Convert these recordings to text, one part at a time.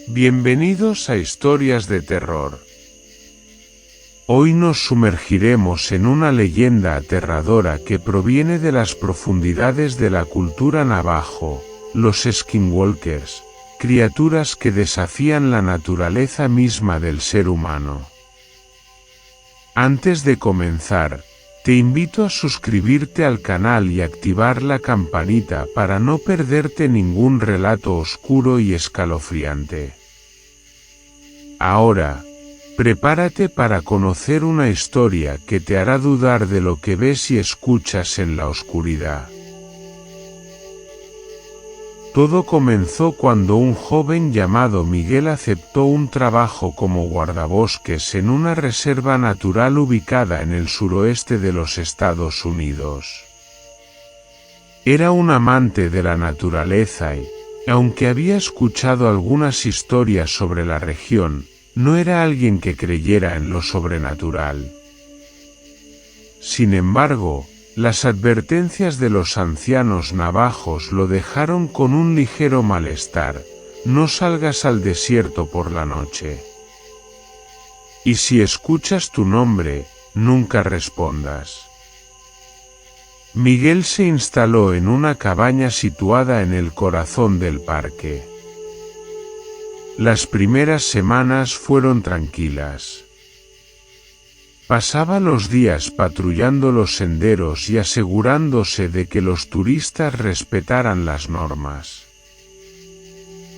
Bienvenidos a Historias de Terror. Hoy nos sumergiremos en una leyenda aterradora que proviene de las profundidades de la cultura navajo, los skinwalkers, criaturas que desafían la naturaleza misma del ser humano. Antes de comenzar, te invito a suscribirte al canal y activar la campanita para no perderte ningún relato oscuro y escalofriante. Ahora, prepárate para conocer una historia que te hará dudar de lo que ves y escuchas en la oscuridad. Todo comenzó cuando un joven llamado Miguel aceptó un trabajo como guardabosques en una reserva natural ubicada en el suroeste de los Estados Unidos. Era un amante de la naturaleza y, aunque había escuchado algunas historias sobre la región, no era alguien que creyera en lo sobrenatural. Sin embargo, las advertencias de los ancianos navajos lo dejaron con un ligero malestar: no salgas al desierto por la noche. Y si escuchas tu nombre, nunca respondas. Miguel se instaló en una cabaña situada en el corazón del parque. Las primeras semanas fueron tranquilas. Pasaba los días patrullando los senderos y asegurándose de que los turistas respetaran las normas.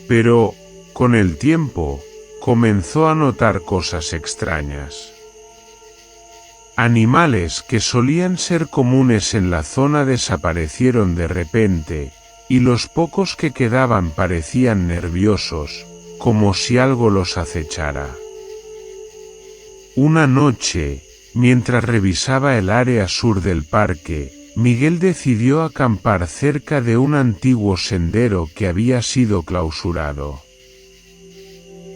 Pero, con el tiempo, comenzó a notar cosas extrañas. Animales que solían ser comunes en la zona desaparecieron de repente, y los pocos que quedaban parecían nerviosos, como si algo los acechara. Una noche, mientras revisaba el área sur del parque, Miguel decidió acampar cerca de un antiguo sendero que había sido clausurado.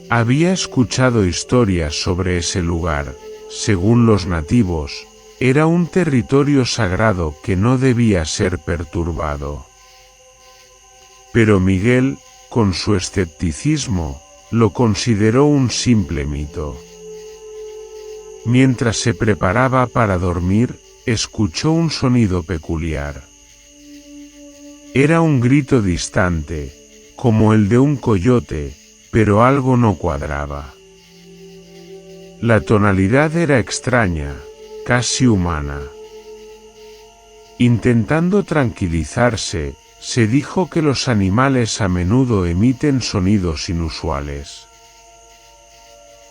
Había escuchado historias sobre ese lugar. Según los nativos, era un territorio sagrado que no debía ser perturbado. Pero Miguel, con su escepticismo, lo consideró un simple mito. Mientras se preparaba para dormir, escuchó un sonido peculiar. Era un grito distante, como el de un coyote, pero algo no cuadraba. La tonalidad era extraña, casi humana. Intentando tranquilizarse, se dijo que los animales a menudo emiten sonidos inusuales.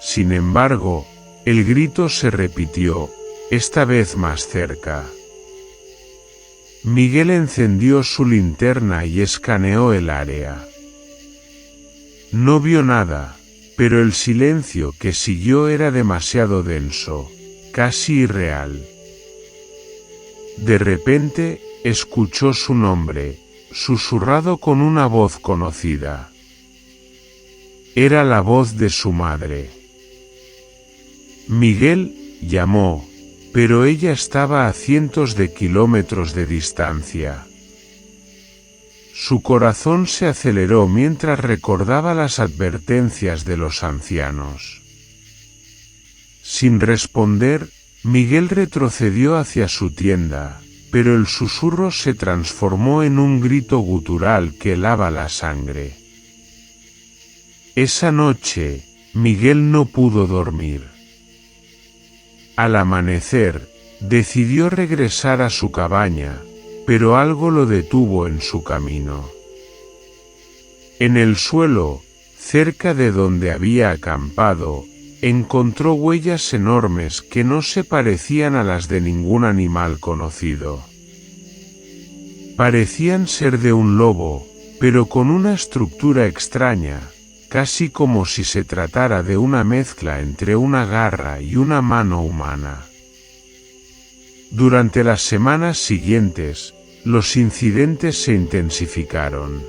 Sin embargo, el grito se repitió, esta vez más cerca. Miguel encendió su linterna y escaneó el área. No vio nada, pero el silencio que siguió era demasiado denso, casi irreal. De repente, escuchó su nombre, susurrado con una voz conocida. Era la voz de su madre. Miguel llamó, pero ella estaba a cientos de kilómetros de distancia. Su corazón se aceleró mientras recordaba las advertencias de los ancianos. Sin responder, Miguel retrocedió hacia su tienda, pero el susurro se transformó en un grito gutural que helaba la sangre. Esa noche, Miguel no pudo dormir. Al amanecer, decidió regresar a su cabaña, pero algo lo detuvo en su camino. En el suelo, cerca de donde había acampado, encontró huellas enormes que no se parecían a las de ningún animal conocido. Parecían ser de un lobo, pero con una estructura extraña, casi como si se tratara de una mezcla entre una garra y una mano humana. Durante las semanas siguientes, los incidentes se intensificaron.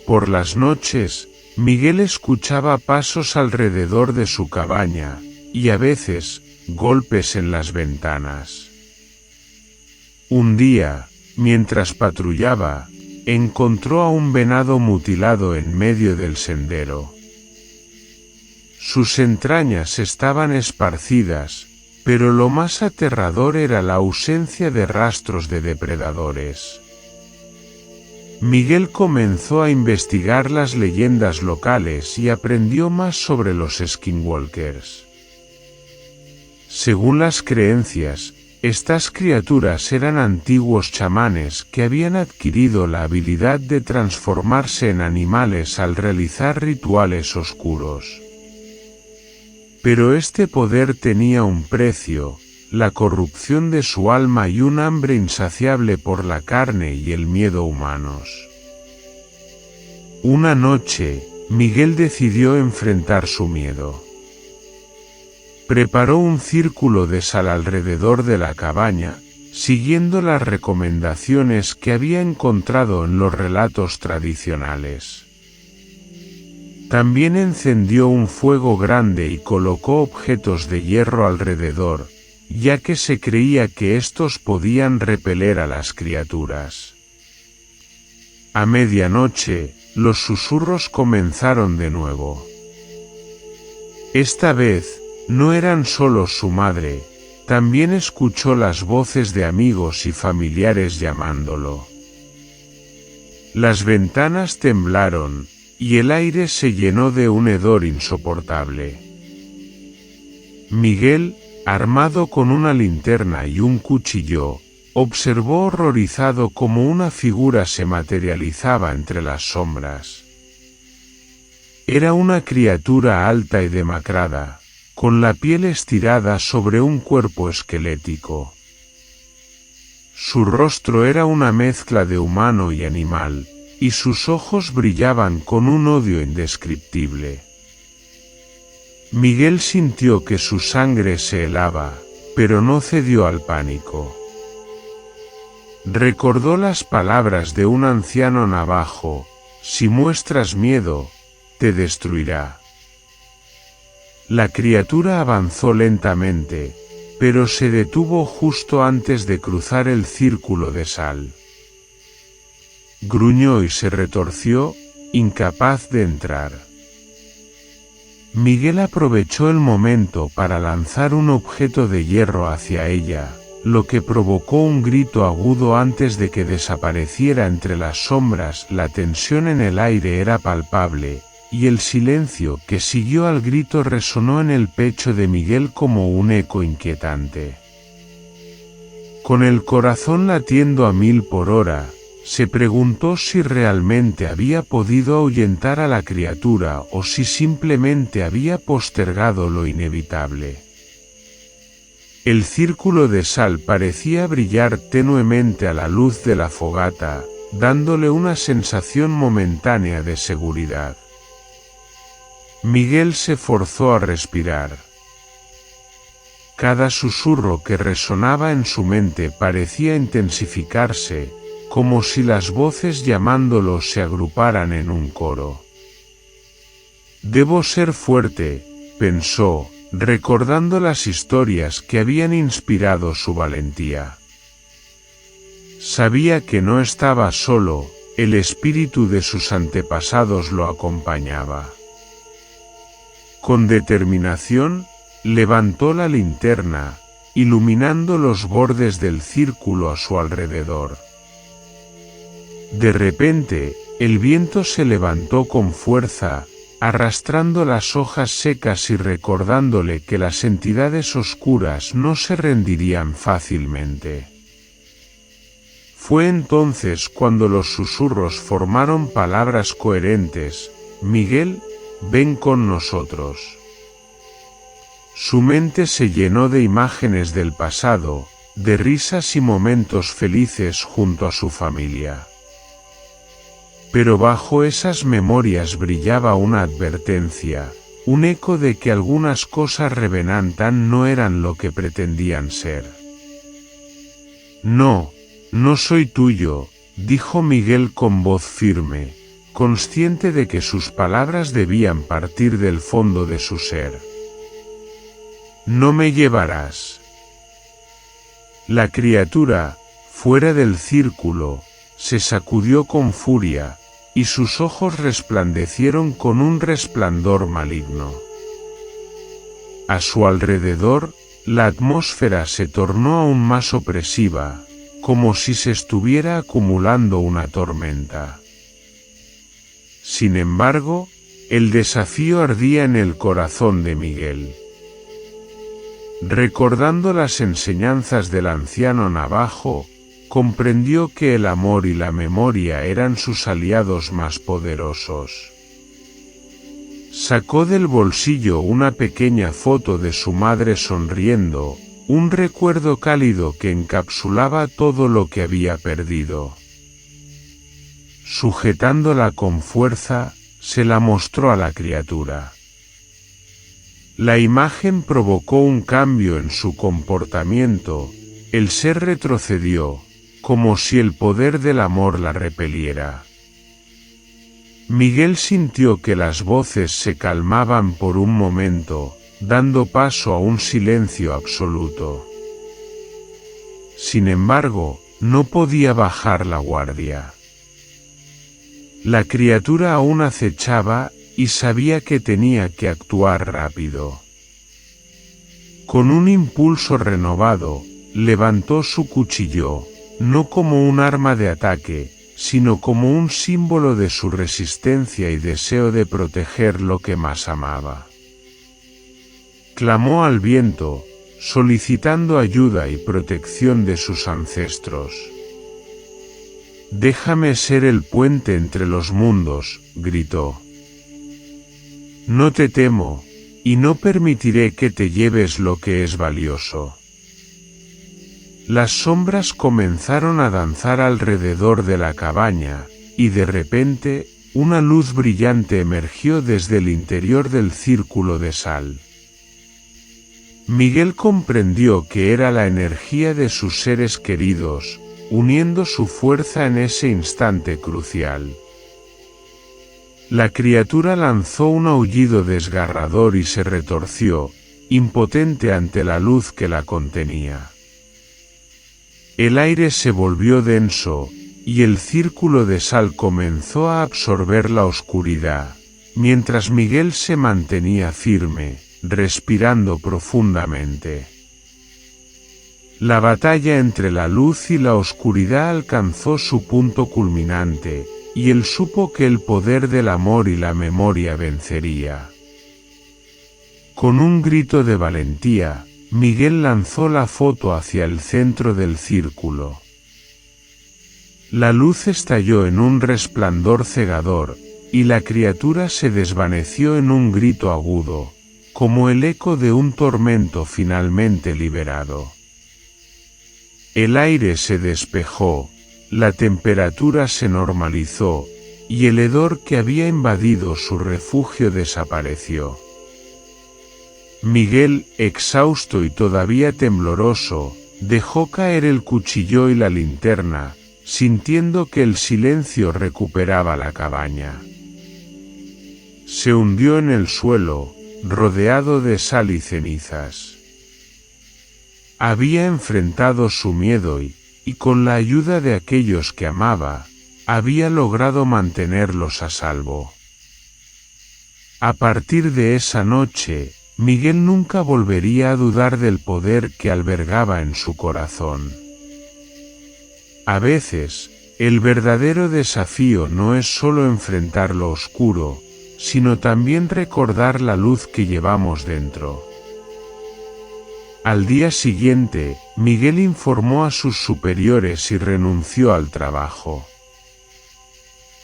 Por las noches, Miguel escuchaba pasos alrededor de su cabaña, y a veces, golpes en las ventanas. Un día, mientras patrullaba, encontró a un venado mutilado en medio del sendero. Sus entrañas estaban esparcidas, pero lo más aterrador era la ausencia de rastros de depredadores. Miguel comenzó a investigar las leyendas locales y aprendió más sobre los skinwalkers. Según las creencias, estas criaturas eran antiguos chamanes que habían adquirido la habilidad de transformarse en animales al realizar rituales oscuros. Pero este poder tenía un precio, la corrupción de su alma y un hambre insaciable por la carne y el miedo humanos. Una noche, Miguel decidió enfrentar su miedo. Preparó un círculo de sal alrededor de la cabaña, siguiendo las recomendaciones que había encontrado en los relatos tradicionales. También encendió un fuego grande y colocó objetos de hierro alrededor, ya que se creía que estos podían repeler a las criaturas. A medianoche, los susurros comenzaron de nuevo. Esta vez, no eran solo su madre, también escuchó las voces de amigos y familiares llamándolo. Las ventanas temblaron, y el aire se llenó de un hedor insoportable. Miguel, armado con una linterna y un cuchillo, observó horrorizado cómo una figura se materializaba entre las sombras. Era una criatura alta y demacrada, con la piel estirada sobre un cuerpo esquelético. Su rostro era una mezcla de humano y animal, y sus ojos brillaban con un odio indescriptible. Miguel sintió que su sangre se helaba, pero no cedió al pánico. Recordó las palabras de un anciano navajo: si muestras miedo, te destruirá. La criatura avanzó lentamente, pero se detuvo justo antes de cruzar el círculo de sal. Gruñó y se retorció, incapaz de entrar. Miguel aprovechó el momento para lanzar un objeto de hierro hacia ella, lo que provocó un grito agudo antes de que desapareciera entre las sombras. La tensión en el aire era palpable, y el silencio que siguió al grito resonó en el pecho de Miguel como un eco inquietante. Con el corazón latiendo a 1000 por hora, se preguntó si realmente había podido ahuyentar a la criatura o si simplemente había postergado lo inevitable. El círculo de sal parecía brillar tenuemente a la luz de la fogata, dándole una sensación momentánea de seguridad. Miguel se forzó a respirar. Cada susurro que resonaba en su mente parecía intensificarse, como si las voces llamándolo se agruparan en un coro. Debo ser fuerte, pensó, recordando las historias que habían inspirado su valentía. Sabía que no estaba solo, el espíritu de sus antepasados lo acompañaba. Con determinación, levantó la linterna, iluminando los bordes del círculo a su alrededor. De repente, el viento se levantó con fuerza, arrastrando las hojas secas y recordándole que las entidades oscuras no se rendirían fácilmente. Fue entonces cuando los susurros formaron palabras coherentes: Miguel, ven con nosotros. Su mente se llenó de imágenes del pasado, de risas y momentos felices junto a su familia. Pero bajo esas memorias brillaba una advertencia, un eco de que algunas cosas revenantan no eran lo que pretendían ser. No, no soy tuyo, dijo Miguel con voz firme, consciente de que sus palabras debían partir del fondo de su ser. No me llevarás. La criatura, fuera del círculo, se sacudió con furia, y sus ojos resplandecieron con un resplandor maligno. A su alrededor, la atmósfera se tornó aún más opresiva, como si se estuviera acumulando una tormenta. Sin embargo, el desafío ardía en el corazón de Miguel. Recordando las enseñanzas del anciano Navajo, comprendió que el amor y la memoria eran sus aliados más poderosos. Sacó del bolsillo una pequeña foto de su madre sonriendo, un recuerdo cálido que encapsulaba todo lo que había perdido. Sujetándola con fuerza, se la mostró a la criatura. La imagen provocó un cambio en su comportamiento, el ser retrocedió, como si el poder del amor la repeliera. Miguel sintió que las voces se calmaban por un momento, dando paso a un silencio absoluto. Sin embargo, no podía bajar la guardia. La criatura aún acechaba, y sabía que tenía que actuar rápido. Con un impulso renovado, levantó su cuchillo, no como un arma de ataque, sino como un símbolo de su resistencia y deseo de proteger lo que más amaba. Clamó al viento, solicitando ayuda y protección de sus ancestros. «Déjame ser el puente entre los mundos», gritó. «No te temo, y no permitiré que te lleves lo que es valioso». Las sombras comenzaron a danzar alrededor de la cabaña, y de repente, una luz brillante emergió desde el interior del círculo de sal. Miguel comprendió que era la energía de sus seres queridos, uniendo su fuerza en ese instante crucial. La criatura lanzó un aullido desgarrador y se retorció, impotente ante la luz que la contenía. El aire se volvió denso, y el círculo de sal comenzó a absorber la oscuridad, mientras Miguel se mantenía firme, respirando profundamente. La batalla entre la luz y la oscuridad alcanzó su punto culminante, y él supo que el poder del amor y la memoria vencería. Con un grito de valentía, Miguel lanzó la foto hacia el centro del círculo. La luz estalló en un resplandor cegador, y la criatura se desvaneció en un grito agudo, como el eco de un tormento finalmente liberado. El aire se despejó, la temperatura se normalizó, y el hedor que había invadido su refugio desapareció. Miguel, exhausto y todavía tembloroso, dejó caer el cuchillo y la linterna, sintiendo que el silencio recuperaba la cabaña. Se hundió en el suelo, rodeado de sal y cenizas. Había enfrentado su miedo y con la ayuda de aquellos que amaba, había logrado mantenerlos a salvo. A partir de esa noche, Miguel nunca volvería a dudar del poder que albergaba en su corazón. A veces, el verdadero desafío no es solo enfrentar lo oscuro, sino también recordar la luz que llevamos dentro. Al día siguiente, Miguel informó a sus superiores y renunció al trabajo.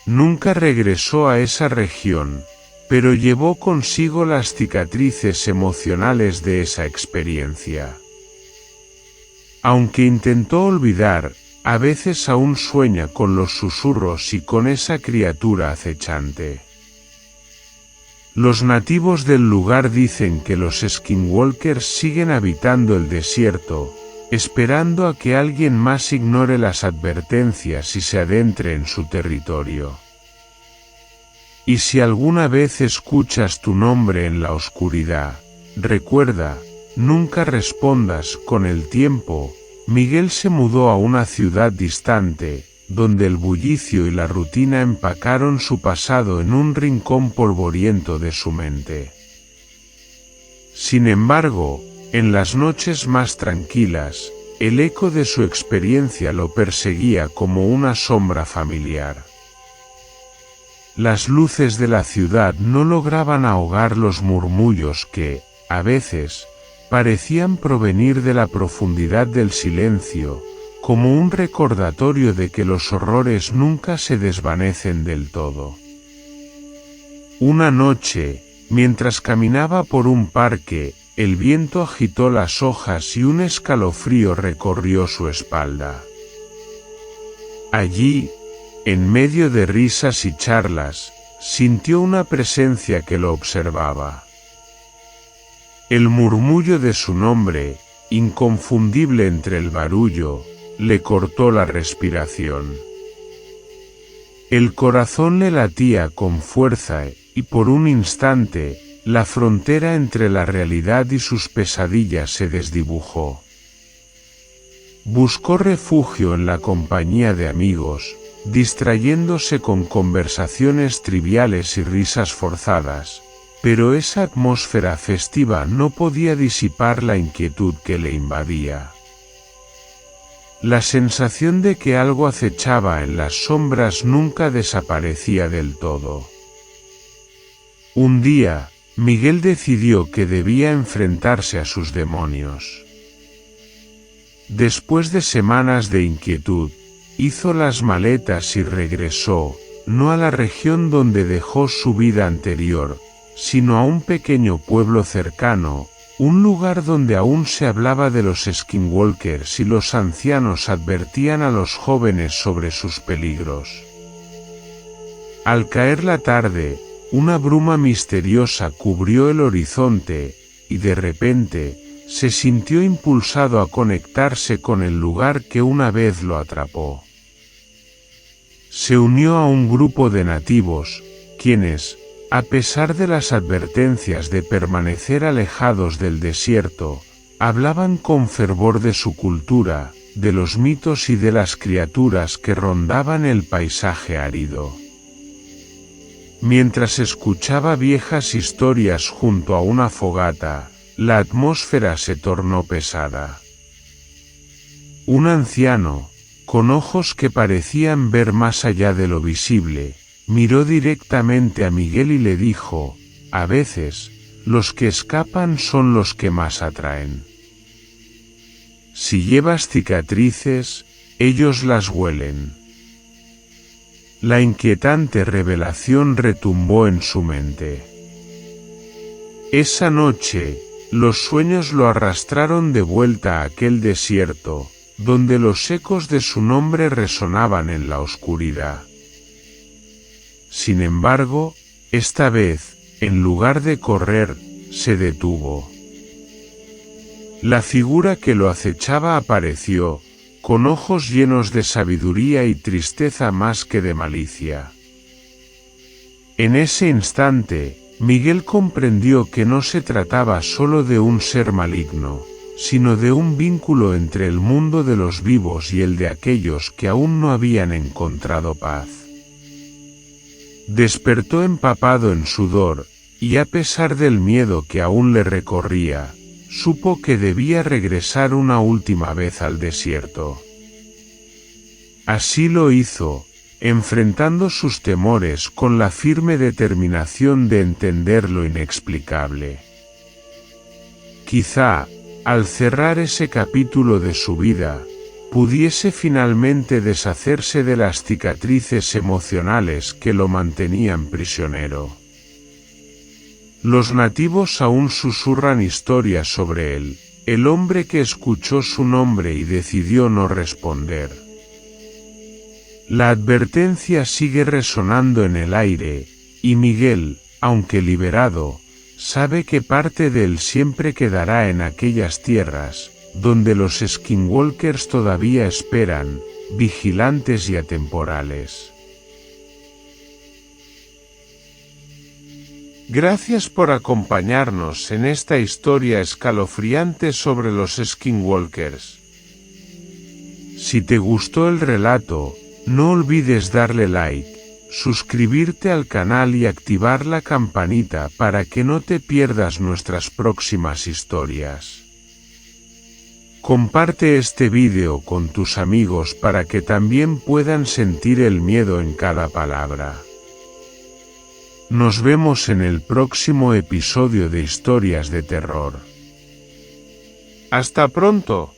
Nunca regresó a esa región, pero llevó consigo las cicatrices emocionales de esa experiencia. Aunque intentó olvidar, a veces aún sueña con los susurros y con esa criatura acechante. Los nativos del lugar dicen que los skinwalkers siguen habitando el desierto, esperando a que alguien más ignore las advertencias y se adentre en su territorio. Y si alguna vez escuchas tu nombre en la oscuridad, recuerda, nunca respondas. Con el tiempo, Miguel se mudó a una ciudad distante, donde el bullicio y la rutina empacaron su pasado en un rincón polvoriento de su mente. Sin embargo, en las noches más tranquilas, el eco de su experiencia lo perseguía como una sombra familiar. Las luces de la ciudad no lograban ahogar los murmullos que, a veces, parecían provenir de la profundidad del silencio, como un recordatorio de que los horrores nunca se desvanecen del todo. Una noche, mientras caminaba por un parque, el viento agitó las hojas y un escalofrío recorrió su espalda. Allí, en medio de risas y charlas, sintió una presencia que lo observaba. El murmullo de su nombre, inconfundible entre el barullo, le cortó la respiración. El corazón le latía con fuerza y por un instante, la frontera entre la realidad y sus pesadillas se desdibujó. Buscó refugio en la compañía de amigos, distrayéndose con conversaciones triviales y risas forzadas, pero esa atmósfera festiva no podía disipar la inquietud que le invadía. La sensación de que algo acechaba en las sombras nunca desaparecía del todo. Un día, Miguel decidió que debía enfrentarse a sus demonios. Después de semanas de inquietud, hizo las maletas y regresó, no a la región donde dejó su vida anterior, sino a un pequeño pueblo cercano, un lugar donde aún se hablaba de los skinwalkers y los ancianos advertían a los jóvenes sobre sus peligros. Al caer la tarde, una bruma misteriosa cubrió el horizonte, y de repente, se sintió impulsado a conectarse con el lugar que una vez lo atrapó. Se unió a un grupo de nativos, quienes, a pesar de las advertencias de permanecer alejados del desierto, hablaban con fervor de su cultura, de los mitos y de las criaturas que rondaban el paisaje árido. Mientras escuchaba viejas historias junto a una fogata, la atmósfera se tornó pesada. Un anciano, con ojos que parecían ver más allá de lo visible, miró directamente a Miguel y le dijo: «A veces, los que escapan son los que más atraen. Si llevas cicatrices, ellos las huelen». La inquietante revelación retumbó en su mente. Esa noche, los sueños lo arrastraron de vuelta a aquel desierto, donde los ecos de su nombre resonaban en la oscuridad. Sin embargo, esta vez, en lugar de correr, se detuvo. La figura que lo acechaba apareció, con ojos llenos de sabiduría y tristeza más que de malicia. En ese instante, Miguel comprendió que no se trataba solo de un ser maligno, sino de un vínculo entre el mundo de los vivos y el de aquellos que aún no habían encontrado paz. Despertó empapado en sudor, y a pesar del miedo que aún le recorría, supo que debía regresar una última vez al desierto. Así lo hizo, enfrentando sus temores con la firme determinación de entender lo inexplicable. Quizá, al cerrar ese capítulo de su vida, pudiese finalmente deshacerse de las cicatrices emocionales que lo mantenían prisionero. Los nativos aún susurran historias sobre él, el hombre que escuchó su nombre y decidió no responder. La advertencia sigue resonando en el aire, y Miguel, aunque liberado, sabe que parte de él siempre quedará en aquellas tierras, donde los skinwalkers todavía esperan, vigilantes y atemporales. Gracias por acompañarnos en esta historia escalofriante sobre los skinwalkers. Si te gustó el relato, No olvides darle like, suscribirte al canal y activar la campanita para que no te pierdas nuestras próximas historias. Comparte este vídeo con tus amigos para que también puedan sentir el miedo en cada palabra. Nos vemos en el próximo episodio de Historias de Terror. ¡Hasta pronto!